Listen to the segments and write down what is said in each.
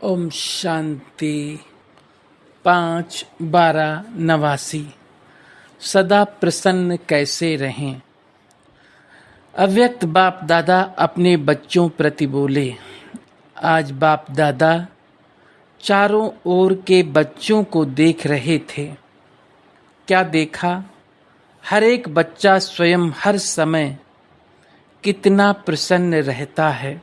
ओम शांति। 5/12/89। सदा प्रसन्न कैसे रहें। अव्यक्त बाप दादा अपने बच्चों प्रति बोले। आज बाप दादा चारों ओर के बच्चों को देख रहे थे। क्या देखा? हर एक बच्चा स्वयं हर समय कितना प्रसन्न रहता है,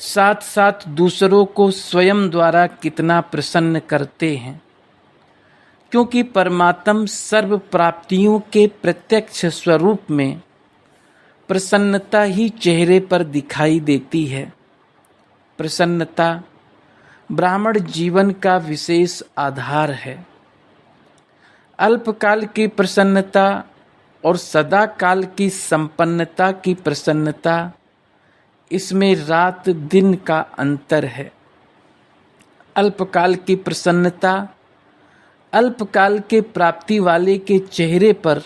साथ साथ दूसरों को स्वयं द्वारा कितना प्रसन्न करते हैं। क्योंकि परमात्म सर्व प्राप्तियों के प्रत्यक्ष स्वरूप में प्रसन्नता ही चेहरे पर दिखाई देती है। प्रसन्नता ब्राह्मण जीवन का विशेष आधार है। अल्पकाल की प्रसन्नता और सदा काल की संपन्नता की प्रसन्नता, इसमें रात दिन का अंतर है। अल्पकाल की प्रसन्नता अल्पकाल के प्राप्ति वाले के चेहरे पर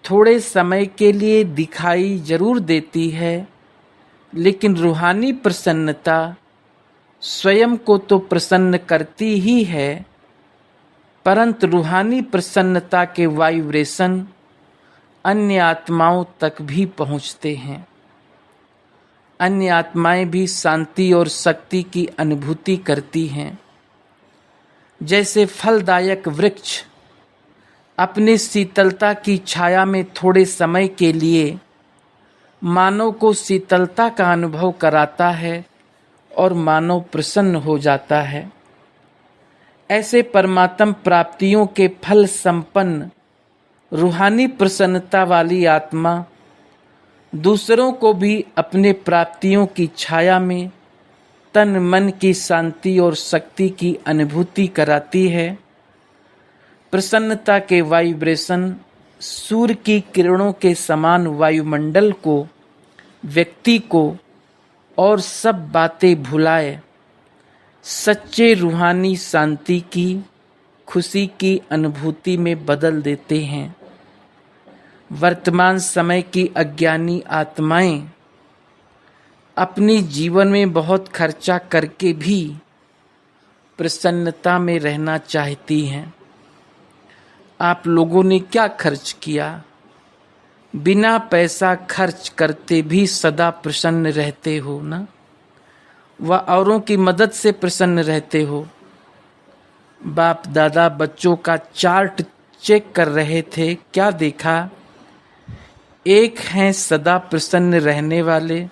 थोड़े समय के लिए दिखाई जरूर देती है, लेकिन रूहानी प्रसन्नता स्वयं को तो प्रसन्न करती ही है, परंतु रूहानी प्रसन्नता के वाइब्रेशन अन्य आत्माओं तक भी पहुंचते हैं। अन्य आत्माएं भी शांति और शक्ति की अनुभूति करती हैं। जैसे फलदायक वृक्ष अपने शीतलता की छाया में थोड़े समय के लिए मानव को शीतलता का अनुभव कराता है और मानव प्रसन्न हो जाता है, ऐसे परमात्म प्राप्तियों के फल संपन्न रूहानी प्रसन्नता वाली आत्मा दूसरों को भी अपने प्राप्तियों की छाया में तन मन की शांति और शक्ति की अनुभूति कराती है। प्रसन्नता के वाइब्रेशन सूर्य की किरणों के समान वायुमंडल को, व्यक्ति को और सब बातें भुलाए सच्चे रूहानी शांति की, खुशी की अनुभूति में बदल देते हैं। वर्तमान समय की अज्ञानी आत्माएं अपनी जीवन में बहुत खर्चा करके भी प्रसन्नता में रहना चाहती हैं। आप लोगों ने क्या खर्च किया? बिना पैसा खर्च करते भी सदा प्रसन्न रहते हो ना, व औरों की मदद से प्रसन्न रहते हो। बाप दादा बच्चों का चार्ट चेक कर रहे थे। क्या देखा? एक हैं सदा प्रसन्न रहने वाले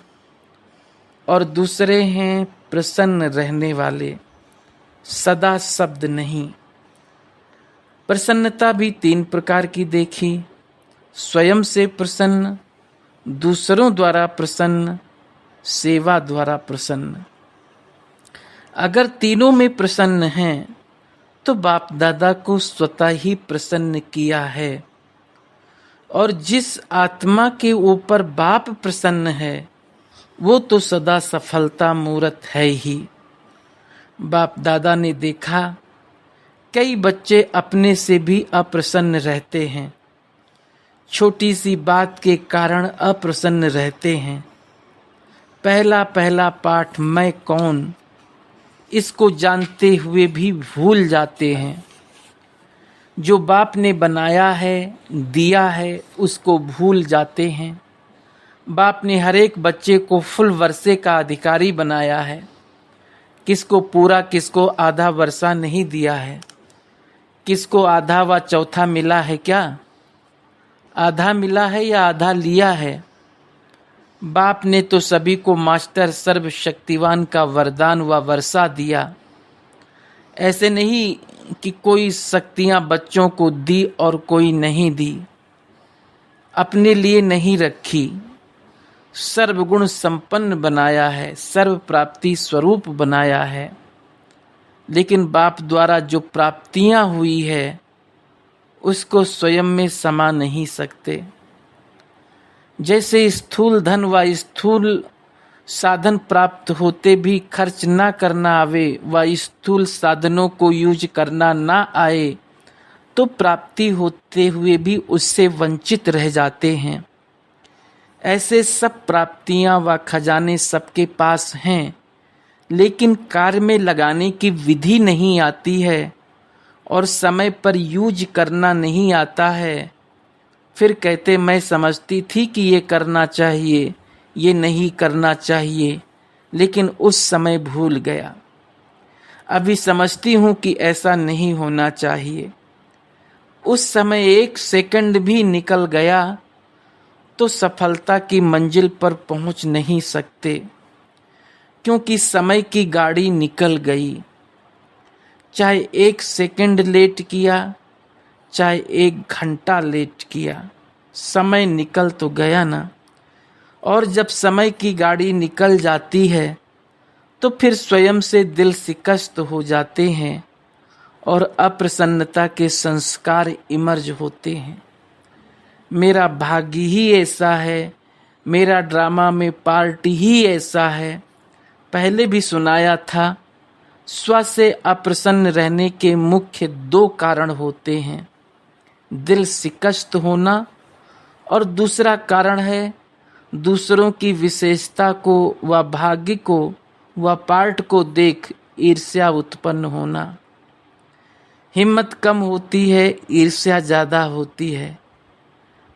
और दूसरे हैं प्रसन्न रहने वाले। सदा शब्द नहीं। प्रसन्नता भी 3 प्रकार की देखी। स्वयं से प्रसन्न, दूसरों द्वारा प्रसन्न, सेवा द्वारा प्रसन्न। अगर तीनों में प्रसन्न हैं तो बाप दादा को स्वतः ही प्रसन्न किया है। और जिस आत्मा के ऊपर बाप प्रसन्न है वो तो सदा सफलता मूर्त है ही। बाप दादा ने देखा कई बच्चे अपने से भी अप्रसन्न रहते हैं, छोटी सी बात के कारण अप्रसन्न रहते हैं। पहला पहला पाठ मैं कौन, इसको जानते हुए भी भूल जाते हैं। जो बाप ने बनाया है, दिया है, उसको भूल जाते हैं। बाप ने हर एक बच्चे को फुल वर्षे का अधिकारी बनाया है, किसको पूरा किसको आधा वर्षा नहीं दिया है। किसको आधा व चौथा मिला है? क्या आधा मिला है या आधा लिया है? बाप ने तो सभी को मास्टर सर्वशक्तिवान का वरदान व वर्षा दिया। ऐसे नहीं कि कोई शक्तियां बच्चों को दी और कोई नहीं दी, अपने लिए नहीं रखी। सर्वगुण संपन्न बनाया है, सर्व प्राप्ति स्वरूप बनाया है। लेकिन बाप द्वारा जो प्राप्तियां हुई है उसको स्वयं में समा नहीं सकते। जैसे स्थूल धन व स्थूल साधन प्राप्त होते भी खर्च ना करना आवे व स्थूल साधनों को यूज करना ना आए तो प्राप्ति होते हुए भी उससे वंचित रह जाते हैं। ऐसे सब प्राप्तियां व खजाने सबके पास हैं, लेकिन कार्य में लगाने की विधि नहीं आती है और समय पर यूज करना नहीं आता है, फिर कहते मैं समझती थी कि ये करना चाहिए, ये नहीं करना चाहिए, लेकिन उस समय भूल गया। अभी समझती हूँ कि ऐसा नहीं होना चाहिए। उस समय 1 सेकंड भी निकल गया तो सफलता की मंजिल पर पहुंच नहीं सकते, क्योंकि समय की गाड़ी निकल गई। चाहे 1 सेकंड लेट किया, चाहे 1 घंटा लेट किया, समय निकल तो गया ना। और जब समय की गाड़ी निकल जाती है तो फिर स्वयं से दिल शिकस्त हो जाते हैं और अप्रसन्नता के संस्कार इमर्ज होते हैं। मेरा भाग्य ही ऐसा है, मेरा ड्रामा में पार्ट ही ऐसा है। पहले भी सुनाया था, स्व से अप्रसन्न रहने के मुख्य 2 कारण होते हैं, दिल शिकस्त होना और दूसरा कारण है दूसरों की विशेषता को व भाग्य को व पार्ट को देख ईर्ष्या उत्पन्न होना। हिम्मत कम होती है, ईर्ष्या ज़्यादा होती है।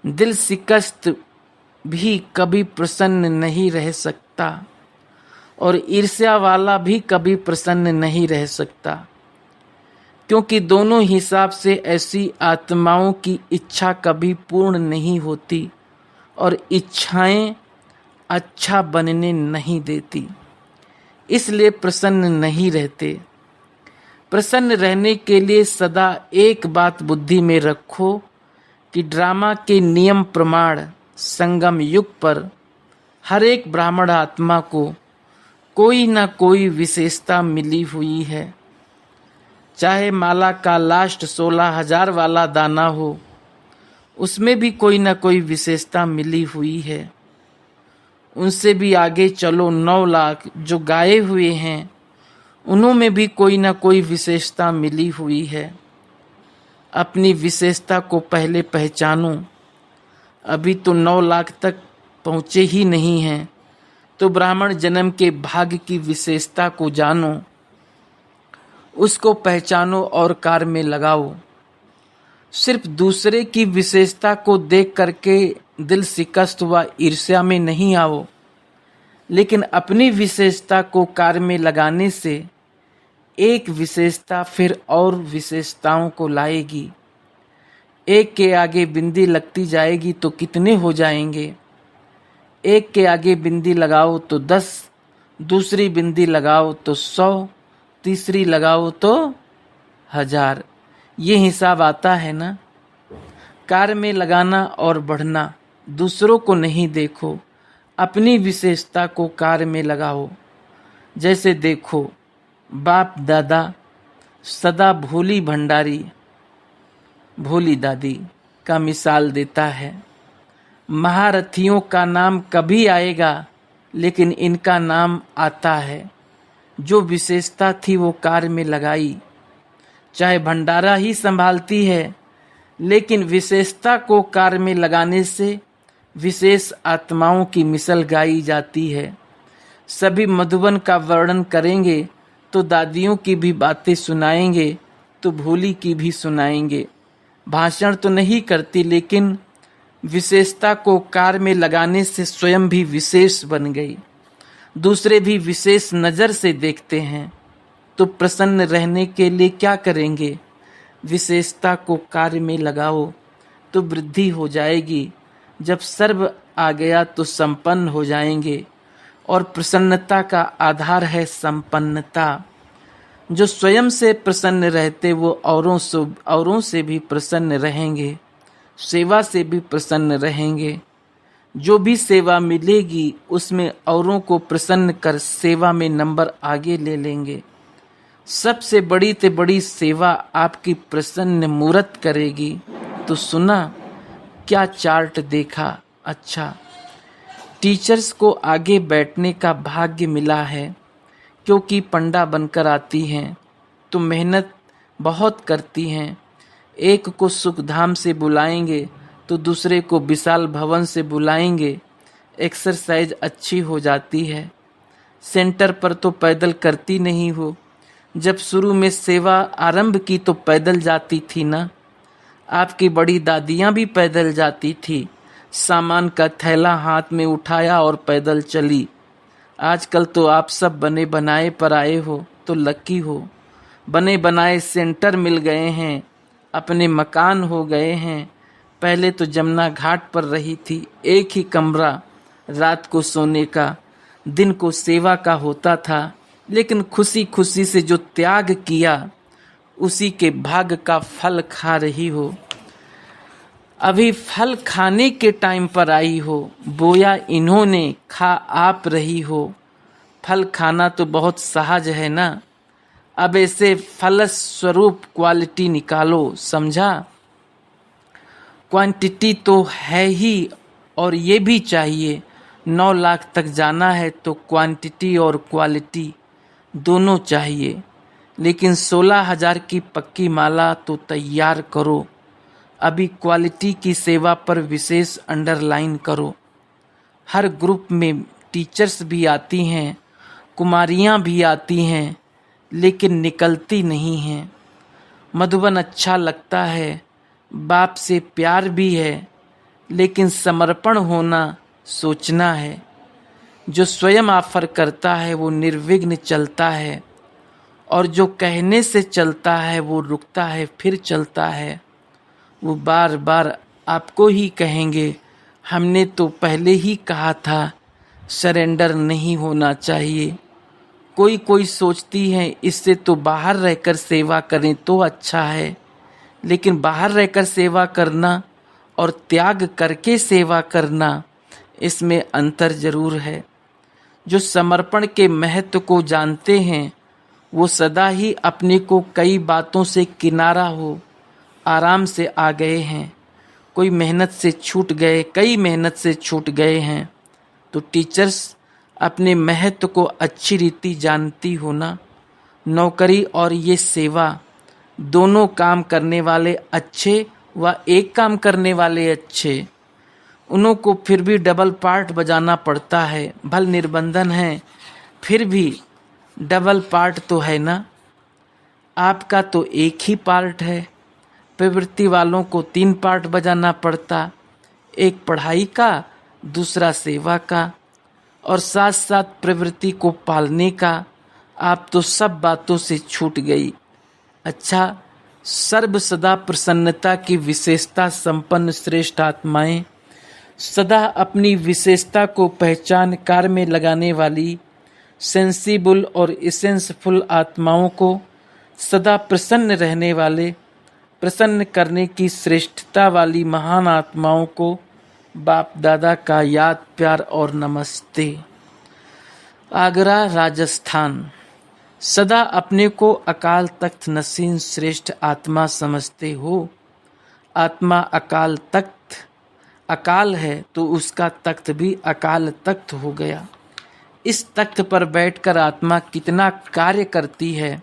दिल शिकस्त भी कभी प्रसन्न नहीं रह सकता और ईर्ष्या वाला भी कभी प्रसन्न नहीं रह सकता, क्योंकि दोनों हिसाब से ऐसी आत्माओं की इच्छा कभी पूर्ण नहीं होती और इच्छाएं अच्छा बनने नहीं देती, इसलिए प्रसन्न नहीं रहते। प्रसन्न रहने के लिए सदा एक बात बुद्धि में रखो कि ड्रामा के नियम प्रमाण संगम युग पर हर एक ब्राह्मण आत्मा को कोई ना कोई विशेषता मिली हुई है। चाहे माला का लास्ट 16,000 वाला दाना हो, उसमें भी कोई ना कोई विशेषता मिली हुई है। उनसे भी आगे चलो, 9 लाख जो गाए हुए हैं उन्हों में भी कोई ना कोई विशेषता मिली हुई है। अपनी विशेषता को पहले पहचानो। अभी तो 9 लाख तक पहुँचे ही नहीं हैं, तो ब्राह्मण जन्म के भाग्य की विशेषता को जानो, उसको पहचानो और कार्य में लगाओ। सिर्फ दूसरे की विशेषता को देख करके दिल शिकस्त व ईर्ष्या में नहीं आओ, लेकिन अपनी विशेषता को कार्य में लगाने से एक विशेषता फिर और विशेषताओं को लाएगी। एक के आगे बिंदी लगती जाएगी तो कितने हो जाएंगे? एक के आगे बिंदी लगाओ तो 10, दूसरी बिंदी लगाओ तो 100, तीसरी लगाओ तो 1000। ये हिसाब आता है ना। कार्य में लगाना और बढ़ना, दूसरों को नहीं देखो, अपनी विशेषता को कार्य में लगाओ। जैसे देखो, बाप दादा सदा भोली भंडारी भोली दादी का मिसाल देता है। महारथियों का नाम कभी आएगा, लेकिन इनका नाम आता है। जो विशेषता थी वो कार्य में लगाई। चाहे भंडारा ही संभालती है, लेकिन विशेषता को कार्य में लगाने से विशेष आत्माओं की मिसल गाई जाती है। सभी मधुबन का वर्णन करेंगे तो दादियों की भी बातें सुनाएंगे, तो भोली की भी सुनाएंगे। भाषण तो नहीं करती, लेकिन विशेषता को कार्य में लगाने से स्वयं भी विशेष बन गई। दूसरे भी विशेष नज़र से देखते हैं। तो प्रसन्न रहने के लिए क्या करेंगे? विशेषता को कार्य में लगाओ तो वृद्धि हो जाएगी। जब सर्व आ गया तो संपन्न हो जाएंगे। और प्रसन्नता का आधार है संपन्नता। जो स्वयं से प्रसन्न रहते वो औरों से भी प्रसन्न रहेंगे, सेवा से भी प्रसन्न रहेंगे। जो भी सेवा मिलेगी उसमें औरों को प्रसन्न कर सेवा में नंबर आगे ले लेंगे। सबसे बड़ी ते बड़ी सेवा आपकी प्रसन्न मूर्त करेगी। तो सुना क्या चार्ट देखा? अच्छा, टीचर्स को आगे बैठने का भाग्य मिला है, क्योंकि पंडा बनकर आती हैं तो मेहनत बहुत करती हैं। एक को सुखधाम से बुलाएंगे तो दूसरे को विशाल भवन से बुलाएंगे। एक्सरसाइज अच्छी हो जाती है। सेंटर पर तो पैदल करती नहीं हो। जब शुरू में सेवा आरंभ की तो पैदल जाती थी ना। आपकी बड़ी दादियाँ भी पैदल जाती थी, सामान का थैला हाथ में उठाया और पैदल चली। आजकल तो आप सब बने बनाए पर आए हो तो लकी हो। बने बनाए सेंटर मिल गए हैं, अपने मकान हो गए हैं। पहले तो जमुना घाट पर रही थी, एक ही कमरा, रात को सोने का, दिन को सेवा का होता था। लेकिन खुशी खुशी से जो त्याग किया उसी के भाग का फल खा रही हो। अभी फल खाने के टाइम पर आई हो, बोया इन्होंने खा आप रही हो। फल खाना तो बहुत सहज है ना, अब ऐसे फल स्वरूप क्वालिटी निकालो, समझा। क्वांटिटी तो है ही और ये भी चाहिए। 9 लाख तक जाना है तो क्वांटिटी और क्वालिटी दोनों चाहिए। लेकिन 16,000 की पक्की माला तो तैयार करो। अभी क्वालिटी की सेवा पर विशेष अंडरलाइन करो। हर ग्रुप में टीचर्स भी आती हैं, कुमारियाँ भी आती हैं, लेकिन निकलती नहीं हैं। मधुबन अच्छा लगता है, बाप से प्यार भी है, लेकिन समर्पण होना सोचना है। जो स्वयं ऑफर करता है वो निर्विघ्न चलता है, और जो कहने से चलता है वो रुकता है फिर चलता है। वो बार बार आपको ही कहेंगे, हमने तो पहले ही कहा था सरेंडर नहीं होना चाहिए। कोई कोई सोचती है इससे तो बाहर रहकर सेवा करें तो अच्छा है। लेकिन बाहर रहकर सेवा करना और त्याग करके सेवा करना, इसमें अंतर जरूर है। जो समर्पण के महत्व को जानते हैं वो सदा ही अपने को कई बातों से किनारा हो आराम से आ गए हैं। कोई मेहनत से छूट गए, कई मेहनत से छूट गए हैं। तो टीचर्स अपने महत्व को अच्छी रीति जानती हो ना। नौकरी और ये सेवा, दोनों काम करने वाले अच्छे व एक काम करने वाले अच्छे, उन्हों को फिर भी डबल पार्ट बजाना पड़ता है। भल निर्बंधन है फिर भी डबल पार्ट तो है ना। आपका तो एक ही पार्ट है, प्रवृत्ति वालों को 3 पार्ट बजाना पड़ता, एक पढ़ाई का, दूसरा सेवा का, और साथ साथ प्रवृत्ति को पालने का। आप तो सब बातों से छूट गई। अच्छा, सर्व सदा प्रसन्नता की विशेषता संपन्न श्रेष्ठ आत्माएं, सदा अपनी विशेषता को पहचान कार्य में लगाने वाली सेंसिबल और इसेंसफुल आत्माओं को, सदा प्रसन्न रहने वाले, प्रसन्न करने की श्रेष्ठता वाली महान आत्माओं को बाप दादा का याद प्यार और नमस्ते। आगरा राजस्थान। सदा अपने को अकाल तख्त नसीन श्रेष्ठ आत्मा समझते हो। आत्मा अकाल तख्त, अकाल है तो उसका तख्त भी अकाल तख्त हो गया। इस तख्त पर बैठकर आत्मा कितना कार्य करती है।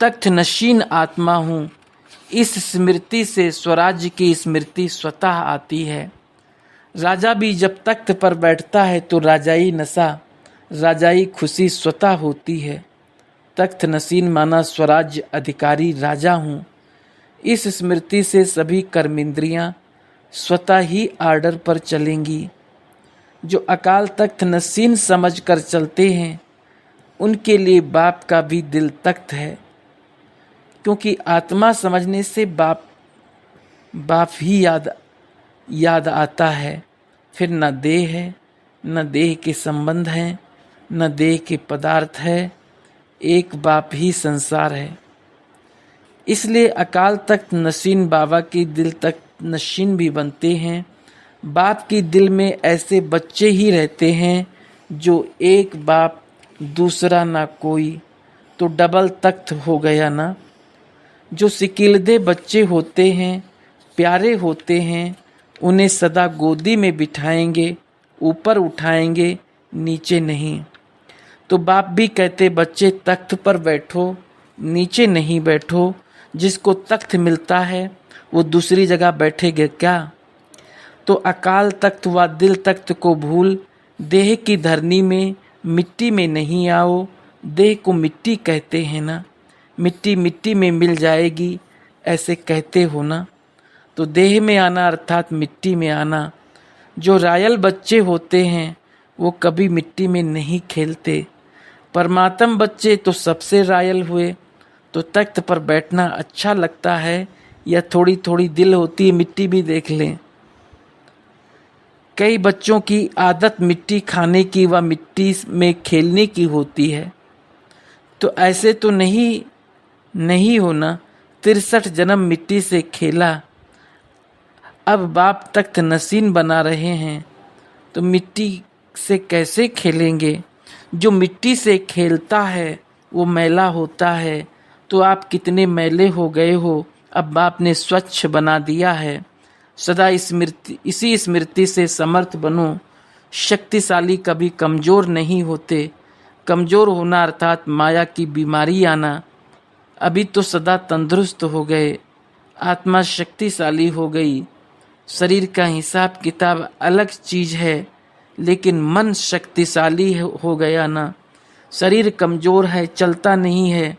तख्त नशीन आत्मा हूँ, इस स्मृति से स्वराज्य की स्मृति स्वतः आती है। राजा भी जब तख्त पर बैठता है तो राजाई नशा, राजाई खुशी स्वतः होती है। तख्त नसीन माना स्वराज्य अधिकारी राजा हूँ। इस स्मृति से सभी कर्मेंद्रियाँ स्वतः ही आर्डर पर चलेंगी। जो अकाल तख्त नसीन समझ कर चलते हैं उनके लिए बाप का भी दिल तख्त है, क्योंकि आत्मा समझने से बाप ही याद आता है। फिर न देह है, न देह के संबंध हैं, न देह के पदार्थ है, एक बाप ही संसार है। इसलिए अकाल तख्त नशीन बाबा की दिल तख्त नशीन भी बनते हैं। बाप की दिल में ऐसे बच्चे ही रहते हैं जो एक बाप दूसरा ना कोई, तो डबल तख्त हो गया ना। जो सिकीलदे बच्चे होते हैं, प्यारे होते हैं, उन्हें सदा गोदी में बिठाएंगे, ऊपर उठाएंगे, नीचे नहीं। तो बाप भी कहते बच्चे तख्त पर बैठो, नीचे नहीं बैठो। जिसको तख्त मिलता है वो दूसरी जगह बैठेगा क्या। तो अकाल तख्त व दिल तख्त को भूल देह की धरनी में मिट्टी में नहीं आओ, देह को मिट्टी कहते हैं ना, मिट्टी मिट्टी में मिल जाएगी ऐसे कहते हो ना। तो देह में आना अर्थात मिट्टी में आना। जो रायल बच्चे होते हैं वो कभी मिट्टी में नहीं खेलते। परमात्म बच्चे तो सबसे रायल हुए। तो तख्त पर बैठना अच्छा लगता है या थोड़ी थोड़ी दिल होती है मिट्टी भी देख लें। कई बच्चों की आदत मिट्टी खाने की व मिट्टी में खेलने की होती है। तो ऐसे तो नहीं होना। 63 जन्म मिट्टी से खेला, अब बाप तख्त नसीन बना रहे हैं तो मिट्टी से कैसे खेलेंगे। जो मिट्टी से खेलता है वो मैला होता है। तो आप कितने मैले हो गए हो, अब बाप ने स्वच्छ बना दिया है। सदा इसी स्मृति से समर्थ बनो। शक्तिशाली कभी कमज़ोर नहीं होते। कमज़ोर होना अर्थात माया की बीमारी आना। अभी तो सदा तंदुरुस्त हो गए, आत्मा शक्तिशाली हो गई। शरीर का हिसाब किताब अलग चीज़ है, लेकिन मन शक्तिशाली हो गया ना। शरीर कमज़ोर है, चलता नहीं है,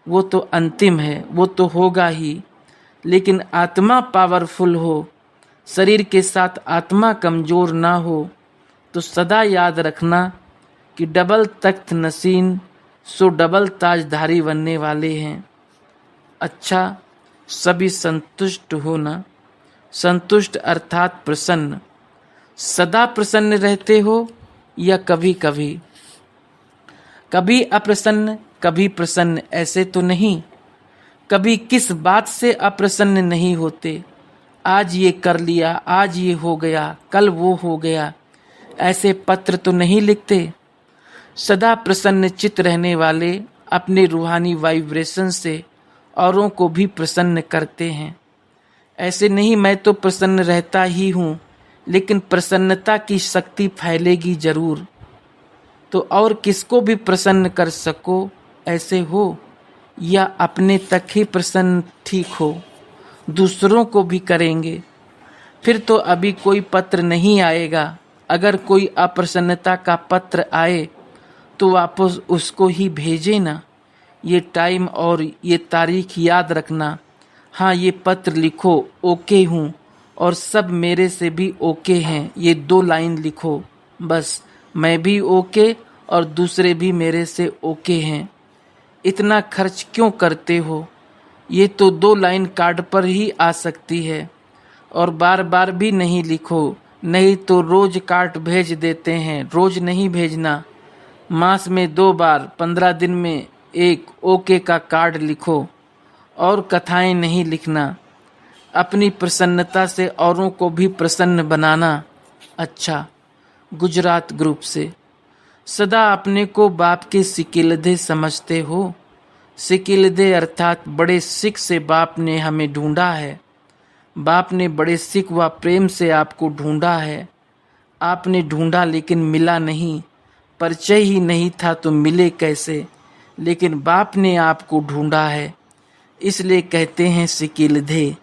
वो तो अंतिम है, वो तो होगा ही। लेकिन आत्मा पावरफुल हो, शरीर के साथ आत्मा कमज़ोर ना हो, तो सदा याद रखना कि डबल तख्त नसीन सो डबल ताजधारी बनने वाले हैं। अच्छा, सभी संतुष्ट होना। संतुष्ट अर्थात प्रसन्न। सदा प्रसन्न रहते हो या कभी कभी, कभी अप्रसन्न कभी प्रसन्न, ऐसे तो नहीं। कभी किस बात से अप्रसन्न नहीं होते। आज ये कर लिया, आज ये हो गया, कल वो हो गया, ऐसे पत्र तो नहीं लिखते। सदा प्रसन्न चित्त रहने वाले अपने रूहानी वाइब्रेशन से औरों को भी प्रसन्न करते हैं। ऐसे नहीं मैं तो प्रसन्न रहता ही हूँ, लेकिन प्रसन्नता की शक्ति फैलेगी जरूर। तो और किसको भी प्रसन्न कर सको ऐसे हो, या अपने तक ही प्रसन्न ठीक हो, दूसरों को भी करेंगे। फिर तो अभी कोई पत्र नहीं आएगा। अगर कोई अप्रसन्नता का पत्र आए तो वापस उसको ही भेजे ना। ये टाइम और ये तारीख याद रखना। हाँ, ये पत्र लिखो, ओके हूँ और सब मेरे से भी ओके हैं, ये 2 लाइन लिखो बस। मैं भी ओके और दूसरे भी मेरे से ओके हैं। इतना खर्च क्यों करते हो? ये तो 2 लाइन कार्ड पर ही आ सकती है और बार बार भी नहीं लिखो, नहीं तो रोज कार्ड भेज देते हैं। रोज नहीं भेजना, मास में 2 बार, 15 दिन में 1 ओके का कार्ड लिखो और कथाएं नहीं लिखना। अपनी प्रसन्नता से औरों को भी प्रसन्न बनाना। अच्छा, गुजरात ग्रुप से। सदा अपने को बाप के सिकिलदे समझते हो। सिकिलदे अर्थात बड़े सिख से बाप ने हमें ढूंढा है। बाप ने बड़े सिख व प्रेम से आपको ढूंढा है। आपने ढूंढा लेकिन मिला नहीं, परिचय ही नहीं था तो मिले कैसे। लेकिन बाप ने आपको ढूंढा है, इसलिए कहते हैं सिकिलदे।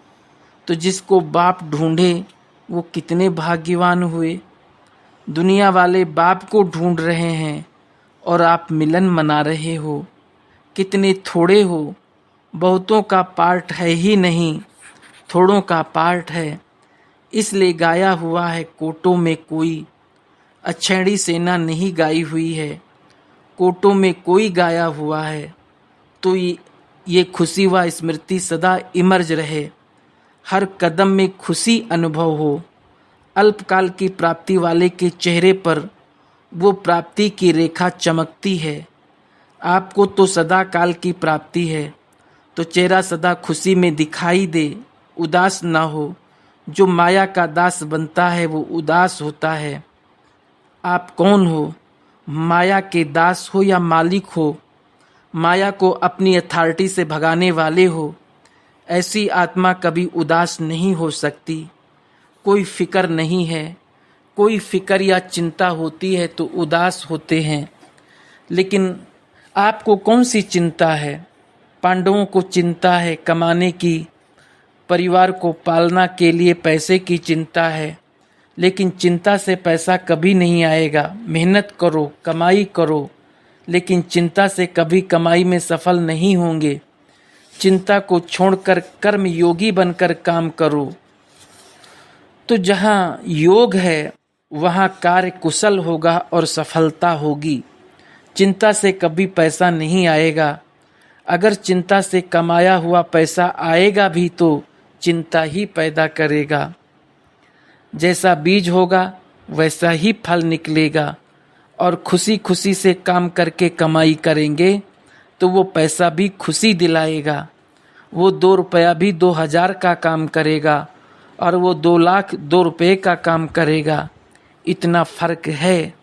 तो जिसको बाप ढूंढे वो कितने भाग्यवान हुए। दुनिया वाले बाप को ढूंढ रहे हैं और आप मिलन मना रहे हो। कितने थोड़े हो, बहुतों का पार्ट है ही नहीं, थोड़ों का पार्ट है। इसलिए गाया हुआ है कोटों में कोई, अछेड़ी सेना नहीं गाई हुई है, कोटों में कोई गाया हुआ है। तो ये खुशी व स्मृति सदा इमर्ज रहे, हर कदम में खुशी अनुभव हो। अल्पकाल की प्राप्ति वाले के चेहरे पर वो प्राप्ति की रेखा चमकती है। आपको तो सदा काल की प्राप्ति है, तो चेहरा सदा खुशी में दिखाई दे, उदास ना हो। जो माया का दास बनता है वो उदास होता है। आप कौन हो? माया के दास हो या मालिक हो? माया को अपनी अथॉरिटी से भगाने वाले हो। ऐसी आत्मा कभी उदास नहीं हो सकती। कोई फिक्र नहीं है। कोई फिक्र या चिंता होती है तो उदास होते हैं। लेकिन आपको कौन सी चिंता है? पांडवों को चिंता है कमाने की, परिवार को पालना के लिए पैसे की चिंता है। लेकिन चिंता से पैसा कभी नहीं आएगा। मेहनत करो, कमाई करो, लेकिन चिंता से कभी कमाई में सफल नहीं होंगे। चिंता को छोड़कर कर्म योगी बनकर काम करो। तो जहाँ योग है वहाँ कार्य कुशल होगा और सफलता होगी। चिंता से कभी पैसा नहीं आएगा। अगर चिंता से कमाया हुआ पैसा आएगा भी तो चिंता ही पैदा करेगा। जैसा बीज होगा वैसा ही फल निकलेगा। और खुशी खुशी से काम करके कमाई करेंगे तो वो पैसा भी खुशी दिलाएगा। वो 2 रुपया भी 2000 का काम करेगा और वो 2 लाख 2 रुपये का काम करेगा। इतना फर्क है।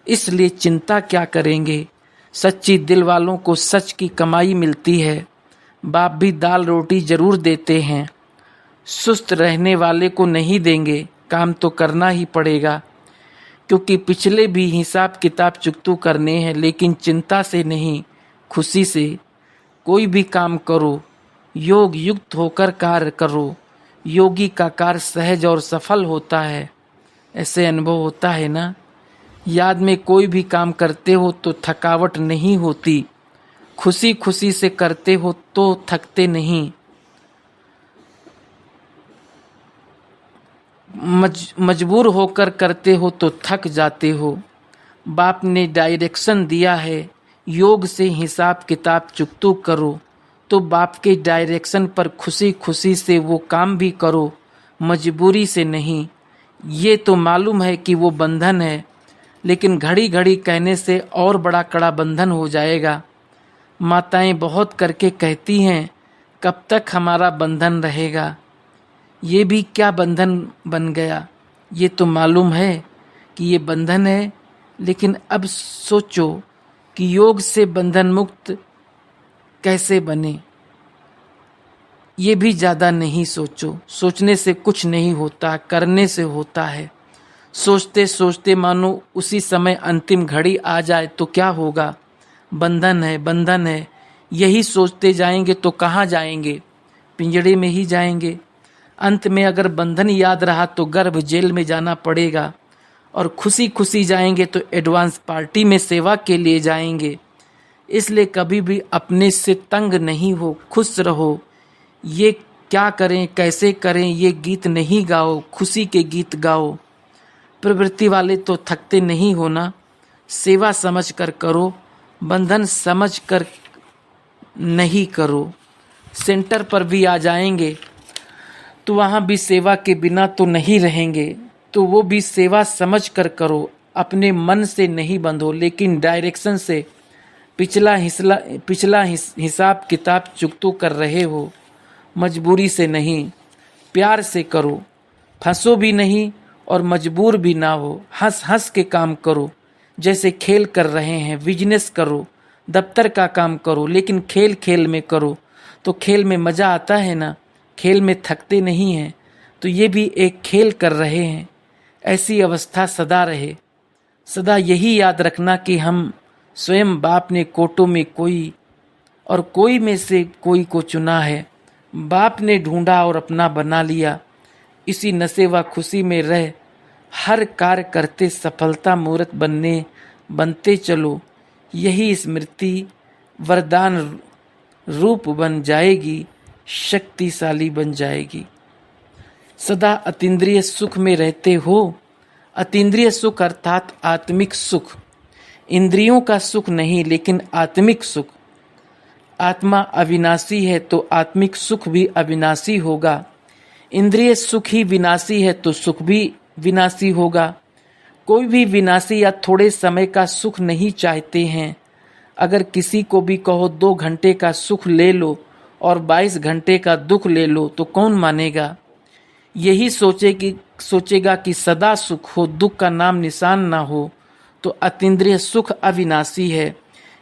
इसलिए चिंता क्या करेंगे। सच्ची दिल वालों को सच की कमाई मिलती है। बाप भी दाल रोटी जरूर देते हैं। सुस्त रहने वाले को नहीं देंगे। काम तो करना ही पड़ेगा, क्योंकि पिछले भी हिसाब किताब चुकतू करने हैं। लेकिन चिंता से नहीं, खुशी से कोई भी काम करो। योग युक्त होकर कार्य करो। योगी का कार्य सहज और सफल होता है। ऐसे अनुभव होता है ना। याद में कोई भी काम करते हो तो थकावट नहीं होती। खुशी खुशी से करते हो तो थकते नहीं। मजबूर होकर करते हो तो थक जाते हो। बाप ने डायरेक्शन दिया है, योग से हिसाब किताब चुकतू करो। तो बाप के डायरेक्शन पर खुशी खुशी से वो काम भी करो, मजबूरी से नहीं। ये तो मालूम है कि वो बंधन है, लेकिन घड़ी घड़ी कहने से और बड़ा कड़ा बंधन हो जाएगा। माताएं बहुत करके कहती हैं, कब तक हमारा बंधन रहेगा। ये भी क्या बंधन बन गया। ये तो मालूम है कि ये बंधन है, लेकिन अब सोचो कि योग से बंधन मुक्त कैसे बने। ये भी ज़्यादा नहीं सोचो। सोचने से कुछ नहीं होता, करने से होता है। सोचते सोचते मानो उसी समय अंतिम घड़ी आ जाए तो क्या होगा। बंधन है, बंधन है। यही सोचते जाएंगे तो कहाँ जाएंगे, पिंजड़े में ही जाएंगे। अंत में अगर बंधन याद रहा तो गर्भ जेल में जाना पड़ेगा। और खुशी खुशी जाएंगे तो एडवांस पार्टी में सेवा के लिए जाएंगे। इसलिए कभी भी अपने से तंग नहीं हो, खुश रहो। ये क्या करें, कैसे करें, ये गीत नहीं गाओ, खुशी के गीत गाओ। प्रवृत्ति वाले तो थकते नहीं हो ना। सेवा समझ कर करो, बंधन समझ कर नहीं करो। सेंटर पर भी आ जाएंगे तो वहाँ भी सेवा के बिना तो नहीं रहेंगे। तो वो भी सेवा समझ कर करो। अपने मन से नहीं बंधो, लेकिन डायरेक्शन से पिछला हिसाब किताब चुकतू कर रहे हो। मजबूरी से नहीं, प्यार से करो। फंसो भी नहीं और मजबूर भी ना हो। हंस हंस के काम करो, जैसे खेल कर रहे हैं। बिजनेस करो, दफ्तर का काम करो, लेकिन खेल खेल में करो। तो खेल में मज़ा आता है ना, खेल में थकते नहीं हैं। तो ये भी एक खेल कर रहे हैं। ऐसी अवस्था सदा रहे। सदा यही याद रखना कि हम स्वयं बाप ने कोटों में कोई और कोई में से कोई को चुना है। बाप ने ढूंढा और अपना बना लिया। इसी नशे व खुशी में रह हर कार्य करते सफलता मूर्त बनते चलो। यही स्मृति वरदान रूप बन जाएगी, शक्तिशाली बन जाएगी। सदा अतीन्द्रिय सुख में रहते हो। अतीन्द्रिय सुख अर्थात आत्मिक सुख। इंद्रियों का सुख नहीं, लेकिन आत्मिक सुख। आत्मा अविनाशी है तो आत्मिक सुख भी अविनाशी होगा। इंद्रिय सुख ही विनाशी है तो सुख भी विनाशी होगा। कोई भी विनाशी या थोड़े समय का सुख नहीं चाहते हैं। अगर किसी को भी कहो 2 घंटे का सुख ले लो और 22 घंटे का दुख ले लो तो कौन मानेगा। यही सोचेगा कि सदा सुख हो, दुख का नाम निशान ना हो। तो अतीन्द्रिय सुख अविनाशी है।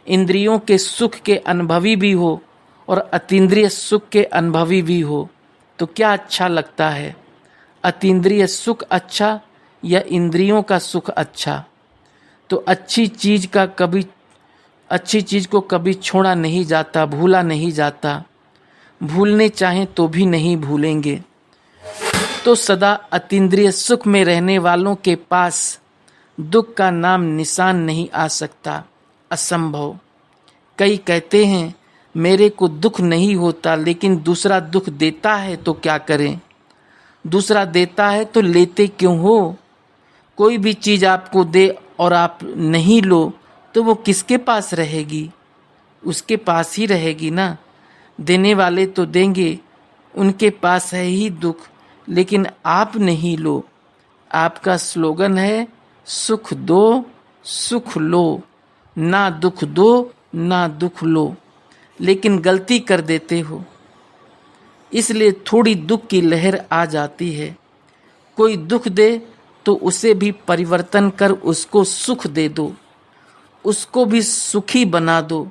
इंद्रियों के सुख के अनुभवी भी हो और अतीन्द्रिय सुख के अनुभवी भी हो तो क्या अच्छा लगता है। अतीन्द्रिय सुख अच्छा या इंद्रियों का सुख अच्छा। तो अच्छी चीज को कभी छोड़ा नहीं जाता, भूला नहीं जाता। भूलने चाहें तो भी नहीं भूलेंगे। तो सदा अतीन्द्रिय सुख में रहने वालों के पास दुख का नाम निशान नहीं आ सकता, असंभव। कई कहते हैं मेरे को दुख नहीं होता, लेकिन दूसरा दुख देता है तो क्या करें? दूसरा देता है तो लेते क्यों हो? कोई भी चीज़ आपको दे और आप नहीं लो तो वो किसके पास रहेगी? उसके पास ही रहेगी ना। देने वाले तो देंगे, उनके पास है ही दुख, लेकिन आप नहीं लो। आपका स्लोगन है सुख दो सुख लो, ना दुख दो ना दुख लो, लेकिन गलती कर देते हो, इसलिए थोड़ी दुख की लहर आ जाती है। कोई दुख दे तो उसे भी परिवर्तन कर उसको सुख दे दो, उसको भी सुखी बना दो।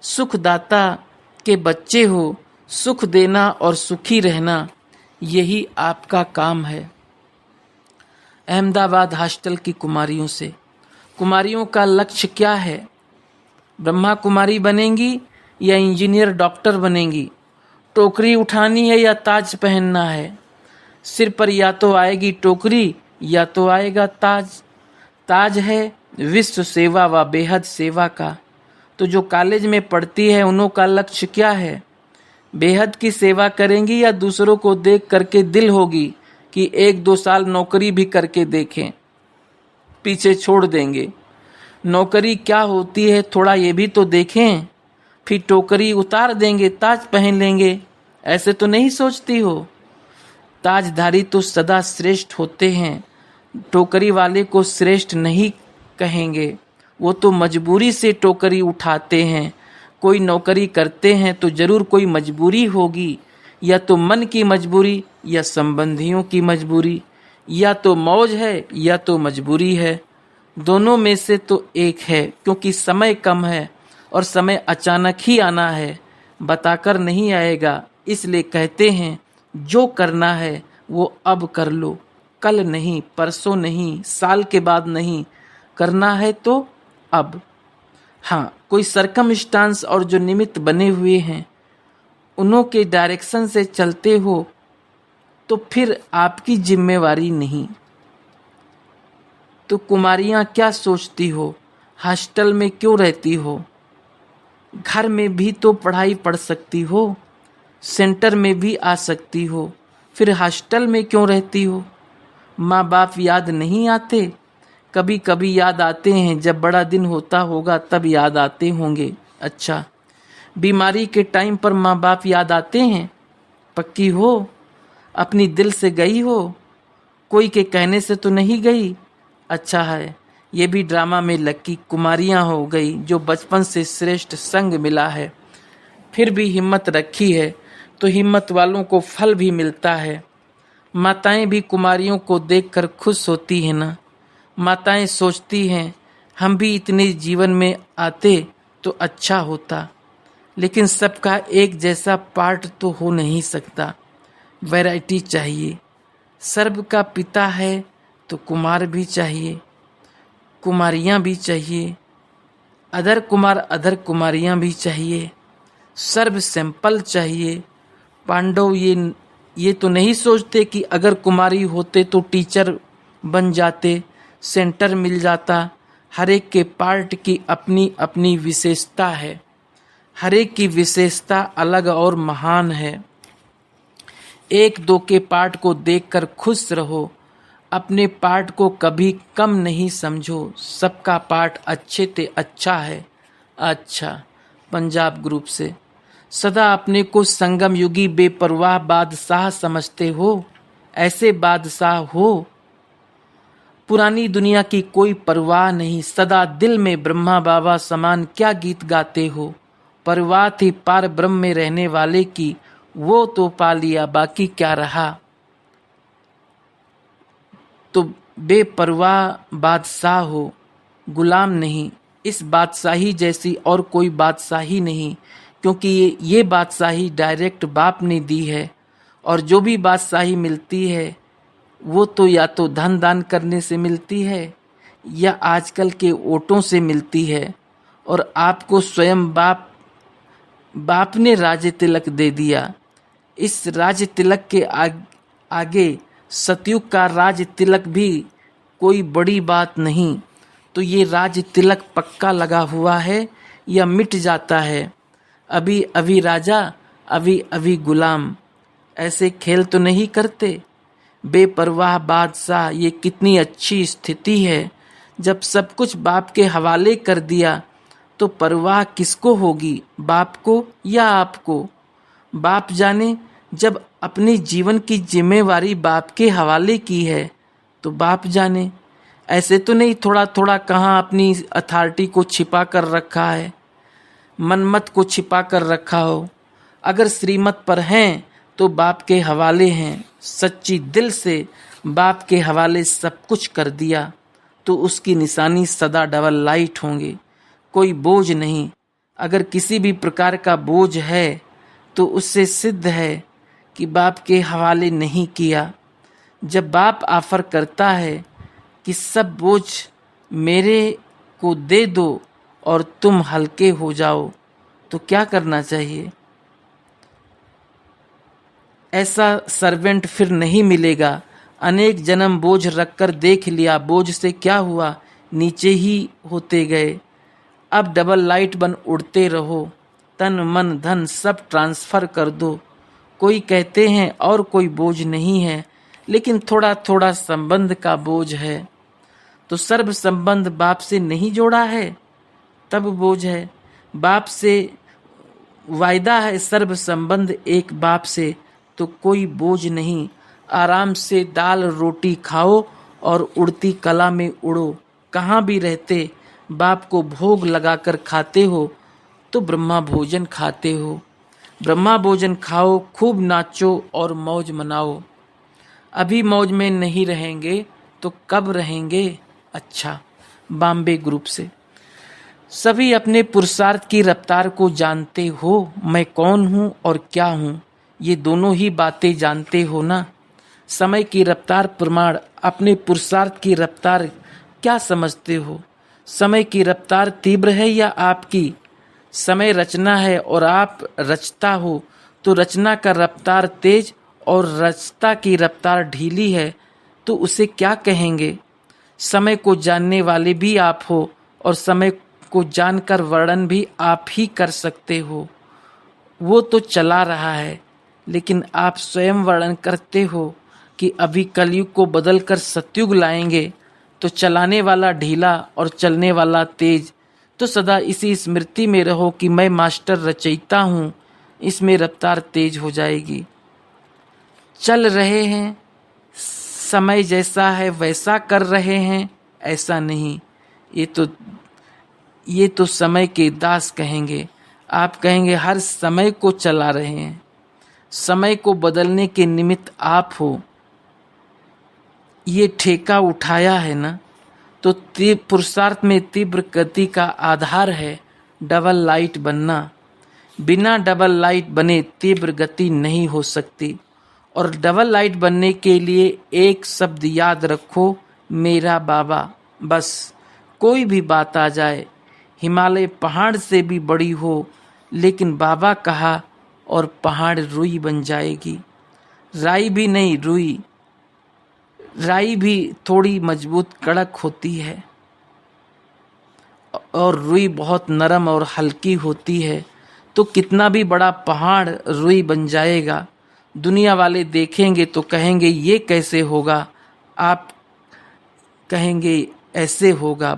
सुखदाता के बच्चे हो, सुख देना और सुखी रहना, यही आपका काम है। अहमदाबाद हॉस्टल की कुमारियों से, कुमारियों का लक्ष्य क्या है? ब्रह्मा कुमारी बनेंगी या इंजीनियर डॉक्टर बनेंगी? टोकरी उठानी है या ताज पहनना है? सिर पर या तो आएगी टोकरी या तो आएगा ताज। ताज है विश्व सेवा व बेहद सेवा का। तो जो कॉलेज में पढ़ती है उन्हों का लक्ष्य क्या है? बेहद की सेवा करेंगी या दूसरों को देख करके दिल होगी कि 1-2 साल नौकरी भी करके देखें, पीछे छोड़ देंगे। नौकरी क्या होती है थोड़ा ये भी तो देखें, फिर टोकरी उतार देंगे, ताज पहन लेंगे। ऐसे तो नहीं सोचती हो। ताजधारी तो सदा श्रेष्ठ होते हैं, टोकरी वाले को श्रेष्ठ नहीं कहेंगे। वो तो मजबूरी से टोकरी उठाते हैं। कोई नौकरी करते हैं तो जरूर कोई मजबूरी होगी, या तो मन की मजबूरी या संबंधियों की मजबूरी, या तो मौज है या तो मजबूरी है। दोनों में से तो एक है, क्योंकि समय कम है और समय अचानक ही आना है, बताकर नहीं आएगा। इसलिए कहते हैं जो करना है वो अब कर लो, कल नहीं, परसों नहीं, साल के बाद नहीं, करना है तो अब। हाँ, कोई सरकमस्टांस और जो निमित्त बने हुए हैं उन्हों के डायरेक्शन से चलते हो तो फिर आपकी जिम्मेवारी नहीं। तो कुमारियाँ क्या सोचती हो? हॉस्टल में क्यों रहती हो? घर में भी तो पढ़ाई पढ़ सकती हो, सेंटर में भी आ सकती हो, फिर हॉस्टल में क्यों रहती हो? माँ बाप याद नहीं आते? कभी कभी याद आते हैं, जब बड़ा दिन होता होगा तब याद आते होंगे। अच्छा, बीमारी के टाइम पर माँ बाप याद आते हैं? पक्की हो? अपनी दिल से गई हो? कोई के कहने से तो नहीं गई? अच्छा है, ये भी ड्रामा में लकी कुमारियाँ हो गई जो बचपन से श्रेष्ठ संग मिला है, फिर भी हिम्मत रखी है तो हिम्मत वालों को फल भी मिलता है। माताएं भी कुमारियों को देखकर खुश होती हैं ना। माताएं सोचती हैं हम भी इतने जीवन में आते तो अच्छा होता, लेकिन सबका एक जैसा पार्ट तो हो नहीं सकता, वैरायटी चाहिए। सर्व का पिता है तो कुमार भी चाहिए, कुमारियाँ भी चाहिए, अदर कुमार अदर कुमारियाँ भी चाहिए, सर्व सैंपल चाहिए। पांडव ये तो नहीं सोचते कि अगर कुमारी होते तो टीचर बन जाते, सेंटर मिल जाता। हर एक के पार्ट की अपनी अपनी विशेषता है, हर एक की विशेषता अलग और महान है। एक दो के पार्ट को देखकर खुश रहो, अपने पार्ट को कभी कम नहीं समझो। सबका पार्ट अच्छे ते अच्छा है। अच्छा, पंजाब ग्रुप से, सदा अपने को संगम युगी बेपरवाह बादशाह समझते हो? ऐसे बादशाह हो? पुरानी दुनिया की कोई परवाह नहीं, सदा दिल में ब्रह्मा बाबा समान क्या गीत गाते हो? परवाह थी पार ब्रह्म में रहने वाले की, वो तो पा लिया, बाकी क्या रहा? तो बेपरवाह बादशाह हो, गुलाम नहीं। इस बादशाही जैसी और कोई बादशाही नहीं, क्योंकि ये बादशाही डायरेक्ट बाप ने दी है, और जो भी बादशाही मिलती है वो तो या तो धन दान करने से मिलती है या आजकल के वोटों से मिलती है। और आपको स्वयं बाप ने राज्य तिलक दे दिया। इस राज्य तिलक के आगे सतयुग का राज तिलक भी कोई बड़ी बात नहीं, तो ये राज तिलक पक्का लगा हुआ है या मिट जाता है। अभी अभी राजा, अभी अभी गुलाम, ऐसे खेल तो नहीं करते। बेपरवाह बादशाह, ये कितनी अच्छी स्थिति है। जब सब कुछ बाप के हवाले कर दिया तो परवाह किसको होगी, बाप को या आपको? बाप जाने। जब अपनी जीवन की जिम्मेवारी बाप के हवाले की है तो बाप जाने। ऐसे तो नहीं थोड़ा थोड़ा कहाँ अपनी अथॉरिटी को छिपा कर रखा है, मनमत को छिपा कर रखा हो। अगर श्रीमत पर हैं तो बाप के हवाले हैं। सच्ची दिल से बाप के हवाले सब कुछ कर दिया तो उसकी निशानी सदा डबल लाइट होंगे, कोई बोझ नहीं। अगर किसी भी प्रकार का बोझ है तो उससे सिद्ध है कि बाप के हवाले नहीं किया। जब बाप ऑफर करता है कि सब बोझ मेरे को दे दो और तुम हल्के हो जाओ, तो क्या करना चाहिए? ऐसा सर्वेंट फिर नहीं मिलेगा। अनेक जन्म बोझ रखकर देख लिया, बोझ से क्या हुआ, नीचे ही होते गए। अब डबल लाइट बन उड़ते रहो, तन मन धन सब ट्रांसफर कर दो। कोई कहते हैं और कोई बोझ नहीं है, लेकिन थोड़ा थोड़ा संबंध का बोझ है। तो सर्व संबंध बाप से नहीं जोड़ा है तब बोझ है। बाप से वायदा है सर्व संबंध एक बाप से, तो कोई बोझ नहीं। आराम से दाल रोटी खाओ और उड़ती कला में उड़ो। कहाँ भी रहते बाप को भोग लगाकर खाते हो तो ब्रह्मा भोजन खाते हो। ब्रह्मा भोजन खाओ, खूब नाचो और मौज मनाओ। अभी मौज में नहीं रहेंगे तो कब रहेंगे? अच्छा, बॉम्बे ग्रुप से। सभी अपने पुरुषार्थ की रफ्तार को जानते हो। मैं कौन हूँ और क्या हूँ, ये दोनों ही बातें जानते हो ना। समय की रफ्तार प्रमाण अपने पुरुषार्थ की रफ्तार क्या समझते हो? समय की रफ्तार तीव्र है या आपकी? समय रचना है और आप रचता हो, तो रचना का रफ्तार तेज और रचता की रफ्तार ढीली है तो उसे क्या कहेंगे? समय को जानने वाले भी आप हो और समय को जानकर वर्णन भी आप ही कर सकते हो। वो तो चला रहा है, लेकिन आप स्वयं वर्णन करते हो कि अभी कलयुग को बदलकर सतयुग लाएंगे, तो चलाने वाला ढीला और चलने वाला तेज। तो सदा इसी स्मृति में रहो कि मैं मास्टर रचयिता हूँ, इसमें रफ्तार तेज हो जाएगी। चल रहे हैं, समय जैसा है वैसा कर रहे हैं, ऐसा नहीं। ये तो समय के दास कहेंगे। आप कहेंगे हर समय को चला रहे हैं। समय को बदलने के निमित्त आप हो। ये ठेका उठाया है ना, तो पुरुषार्थ में तीव्र गति का आधार है डबल लाइट बनना। बिना डबल लाइट बने तीव्र गति नहीं हो सकती। और डबल लाइट बनने के लिए एक शब्द याद रखो, मेरा बाबा। बस, कोई भी बात आ जाए, हिमालय पहाड़ से भी बड़ी हो, लेकिन बाबा कहा और पहाड़ रुई बन जाएगी। राई भी नहीं, रुई। राई भी थोड़ी मजबूत कड़क होती है और रुई बहुत नरम और हल्की होती है। तो कितना भी बड़ा पहाड़ रुई बन जाएगा। दुनिया वाले देखेंगे तो कहेंगे ये कैसे होगा, आप कहेंगे ऐसे होगा।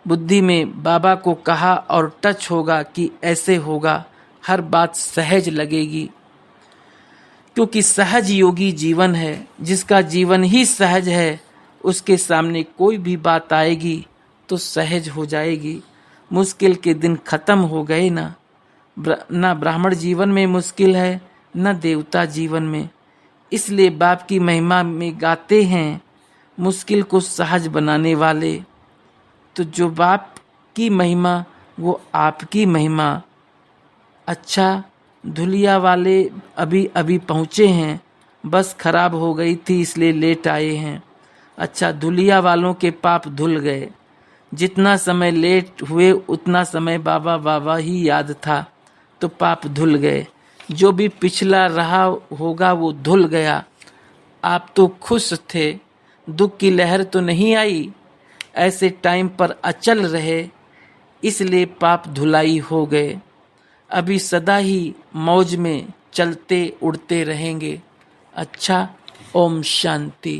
बुद्धि में बाबा को कहा और टच होगा कि ऐसे होगा। हर बात सहज लगेगी, क्योंकि सहज योगी जीवन है। जिसका जीवन ही सहज है, उसके सामने कोई भी बात आएगी तो सहज हो जाएगी। मुश्किल के दिन खत्म हो गए ना। ना ब्राह्मण जीवन में मुश्किल है, न देवता जीवन में। इसलिए बाप की महिमा में गाते हैं, मुश्किल को सहज बनाने वाले। तो जो बाप की महिमा वो आपकी महिमा। अच्छा, धुलिया वाले अभी अभी पहुँचे हैं, बस खराब हो गई थी इसलिए लेट आए हैं। अच्छा, धुलिया वालों के पाप धुल गए। जितना समय लेट हुए उतना समय बाबा बाबा ही याद था, तो पाप धुल गए। जो भी पिछला रहा होगा वो धुल गया। आप तो खुश थे, दुख की लहर तो नहीं आई, ऐसे टाइम पर अचल रहे, इसलिए पाप धुलाई हो गए। अभी सदा ही मौज में चलते उड़ते रहेंगे। अच्छा, ओम शांति।